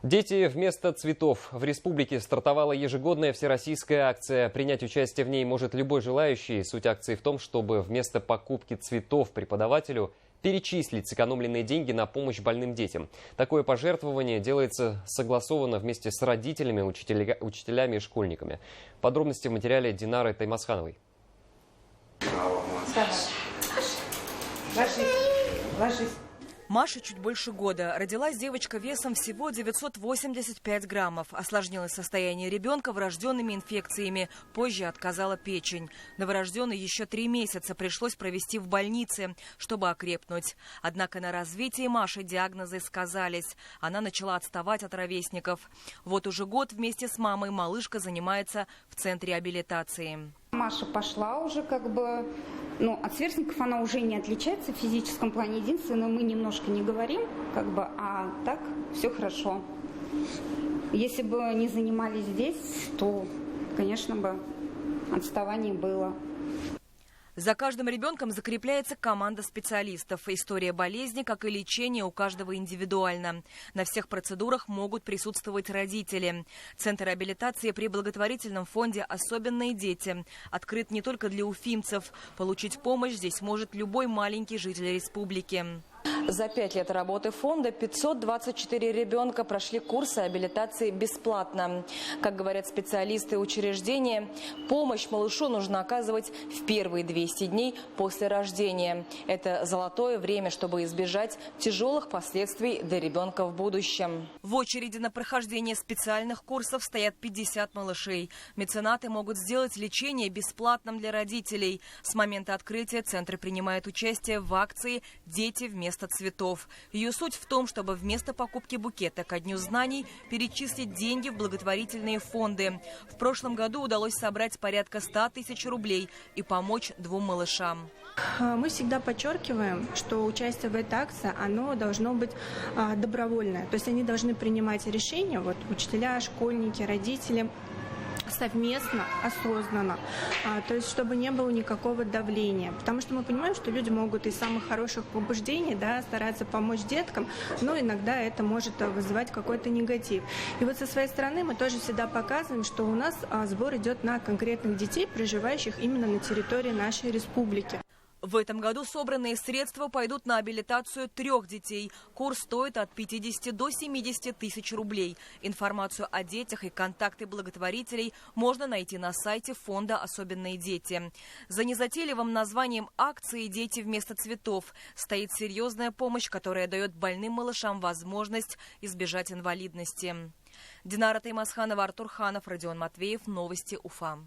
Дети вместо цветов. В республике стартовала ежегодная всероссийская акция. Принять участие в ней может любой желающий. Суть акции в том, чтобы вместо покупки цветов преподавателю перечислить сэкономленные деньги на помощь больным детям. Такое пожертвование делается согласованно вместе с родителями, учителями и школьниками. Подробности в материале Динары Таймасхановой. Ложись. Маше чуть больше года. Родилась девочка весом всего 985 граммов. Осложнилось состояние ребенка врожденными инфекциями. Позже отказала печень. Новорожденной еще 3 месяца пришлось провести в больнице, чтобы окрепнуть. Однако на развитии Маши диагнозы сказались. Она начала отставать от ровесников. Вот уже год вместе с мамой малышка занимается в центре реабилитации. Маша пошла уже от сверстников она уже не отличается в физическом плане. Единственное, мы немножко не говорим, а так все хорошо. Если бы не занимались здесь, то, конечно бы, отставание было. За каждым ребенком закрепляется команда специалистов. История болезни, как и лечение, у каждого индивидуально. На всех процедурах могут присутствовать родители. Центр реабилитации при благотворительном фонде «Особенные дети» открыт не только для уфимцев. Получить помощь здесь может любой маленький житель республики. За 5 лет работы фонда 524 ребенка прошли курс реабилитации бесплатно. Как говорят специалисты учреждения, помощь малышу нужно оказывать в первые 200 дней после рождения. Это золотое время, чтобы избежать тяжелых последствий для ребенка в будущем. В очереди на прохождение специальных курсов стоят 50 малышей. Меценаты могут сделать лечение бесплатным для родителей. С момента открытия центр принимает участие в акции «Дети вместо цветов». Ее суть в том, чтобы вместо покупки букета ко Дню знаний перечислить деньги в благотворительные фонды. В прошлом году удалось собрать порядка 100 тысяч рублей и помочь 2 малышам. Мы всегда подчеркиваем, что участие в этой акции, оно должно быть добровольное. То есть они должны принимать решения, учителя, школьники, родители, совместно, осознанно, то есть чтобы не было никакого давления, потому что мы понимаем, что люди могут из самых хороших побуждений стараться помочь деткам, но иногда это может вызывать какой-то негатив. И со своей стороны мы тоже всегда показываем, что у нас сбор идет на конкретных детей, проживающих именно на территории нашей республики. В этом году собранные средства пойдут на абилитацию 3 детей. Курс стоит от 50 до 70 тысяч рублей. Информацию о детях и контакты благотворителей можно найти на сайте фонда «Особенные дети». За незатейливым названием акции «Дети вместо цветов» стоит серьезная помощь, которая дает больным малышам возможность избежать инвалидности. Динара Таймасханова, Артур Ханов, Родион Матвеев. Новости Уфа.